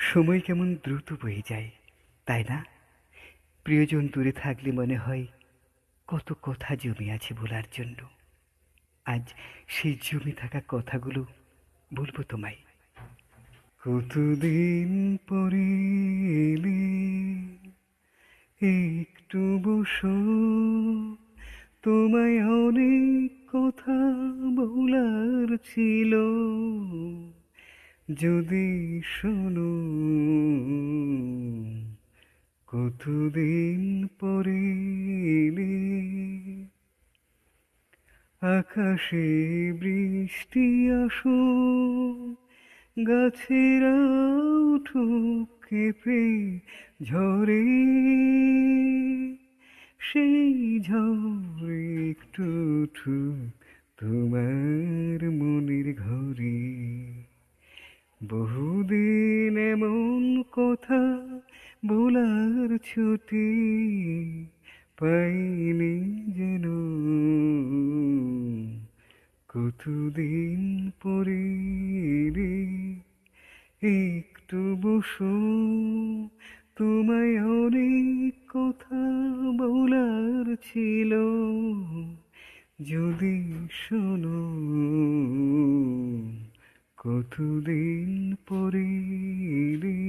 সময় কেমন দ্রুত বয়ে যায়, তাই না? প্রিয়জন দূরে থাকলে মনে হয় কত কথা জমে আছে বলার জন্য। আজ সেই জমে থাকা কথাগুলো বলবো তোমায়। কতদিন পরে এলে, একটু বসো, তোমায় অনেক কথা বলার ছিল, যদি শোনো। কতদিন পরে এলে, আকাশে বৃষ্টি আসো, গাছেরা উঠুক কেঁপে ঝরে, সেই ঝড় একটু উঠুক তোমার মনের ঘরে। বহুদিন এমন কথা বলার ছুটি পাইনি যেন, কতদিন পরে রে, একটু বসো, তোমায় অনেক কথা বলার ছিল, যদি শোনো। কতদিন পরে রে।